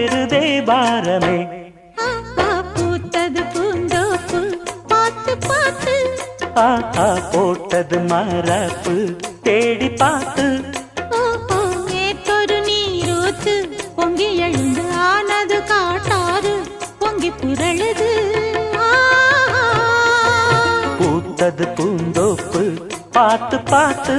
ஏறுதே பாரமே. பூத்தது பூந்தோப்பு பார்த்து பார்த்து, ஆஹா போட்டது மரப்பு தேடி பார்த்து. நேற்றொரு நீரூத்து பொங்கி எழுந்து ஆனது காட்டாறு பொங்கி புரளுது. பூத்தது பூந்தோப்பு பார்த்து பார்த்து.